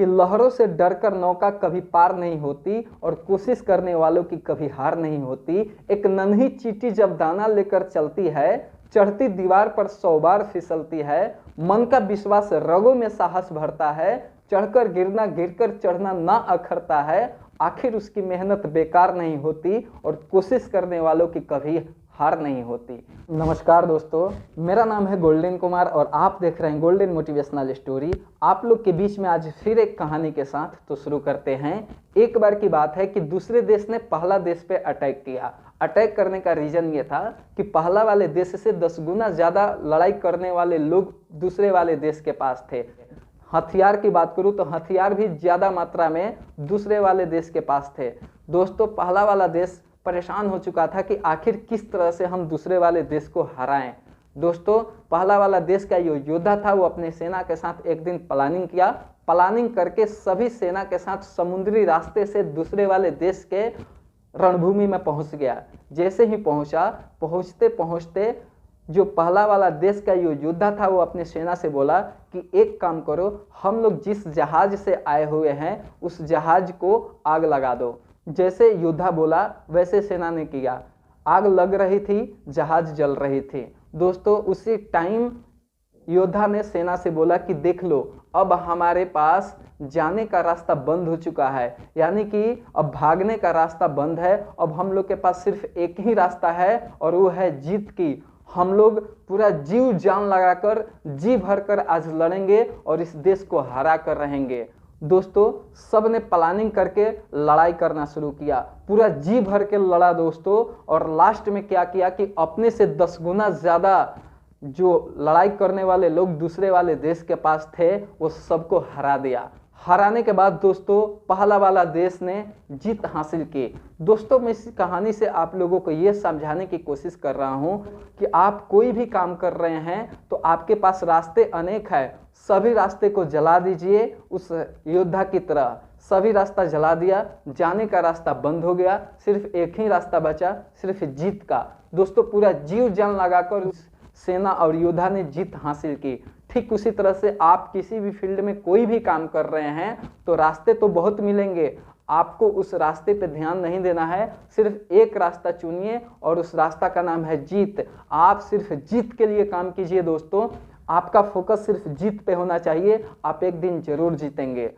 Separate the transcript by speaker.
Speaker 1: कि लहरों से डरकर नौका कभी पार नहीं होती और कोशिश करने वालों की कभी हार नहीं होती। एक नन्ही चींटी जब दाना लेकर चलती है, चढ़ती दीवार पर 100 बार फिसलती है। मन का विश्वास रगों में साहस भरता है, चढ़कर गिरना गिरकर चढ़ना ना अखरता है। आखिर उसकी मेहनत बेकार नहीं होती और कोशिश करने वालों की कभी हार नहीं होती। नमस्कार दोस्तों, मेरा नाम है गोल्डन कुमार और आप देख रहे हैं गोल्डन मोटिवेशनल स्टोरी। आप लोग के बीच में आज फिर एक कहानी के साथ तो शुरू करते हैं। एक बार की बात है कि दूसरे देश ने पहला देश पे अटैक किया। अटैक करने का रीजन ये था कि पहला वाले देश से 10 गुना ज़्यादा लड़ाई करने वाले लोग दूसरे वाले देश के पास थे। हथियार की बात करूं तो हथियार भी ज़्यादा मात्रा में दूसरे वाले देश के पास थे। दोस्तों, पहला वाला देश परेशान हो चुका था कि आखिर किस तरह से हम दूसरे वाले देश को हराएं। दोस्तों, पहला वाला देश का जो योद्धा था वो अपने सेना के साथ एक दिन प्लानिंग किया। प्लानिंग करके सभी सेना के साथ समुद्री रास्ते से दूसरे वाले देश के रणभूमि में पहुंच गया। जैसे ही पहुंचते पहुंचते जो पहला वाला देश का जो योद्धा था वो अपने सेना से बोला कि एक काम करो, हम लोग जिस जहाज से आए हुए हैं उस जहाज को आग लगा दो। जैसे योद्धा बोला वैसे सेना ने किया। आग लग रही थी, जहाज जल रही थी। दोस्तों, उसी टाइम योद्धा ने सेना से बोला कि देख लो, अब हमारे पास जाने का रास्ता बंद हो चुका है, यानी कि अब भागने का रास्ता बंद है। अब हम लोग के पास सिर्फ एक ही रास्ता है और वो है जीत की। हम लोग पूरा जीव जान लगाकर जी भरकर आज लड़ेंगे और इस देश को हरा कर रहेंगे। दोस्तों, सब ने प्लानिंग करके लड़ाई करना शुरू किया, पूरा जी भर के लड़ा दोस्तों। और लास्ट में क्या किया कि अपने से 10 गुना ज़्यादा जो लड़ाई करने वाले लोग दूसरे वाले देश के पास थे वो सबको हरा दिया। हराने के बाद दोस्तों पहला वाला देश ने जीत हासिल की। दोस्तों, मैं इस कहानी से आप लोगों को ये समझाने की कोशिश कर रहा हूँ कि आप कोई भी काम कर रहे हैं तो आपके पास रास्ते अनेक हैं, सभी रास्ते को जला दीजिए। उस योद्धा की तरह सभी रास्ता जला दिया, जाने का रास्ता बंद हो गया, सिर्फ एक ही रास्ता बचा, सिर्फ जीत का। दोस्तों, पूरा जीव जान लगाकर उस सेना और योद्धा ने जीत हासिल की। ठीक उसी तरह से आप किसी भी फील्ड में कोई भी काम कर रहे हैं तो रास्ते तो बहुत मिलेंगे, आपको उस रास्ते पे ध्यान नहीं देना है। सिर्फ एक रास्ता चुनिए और उस रास्ता का नाम है जीत। आप सिर्फ जीत के लिए काम कीजिए दोस्तों, आपका फोकस सिर्फ जीत पे होना चाहिए। आप एक दिन जरूर जीतेंगे।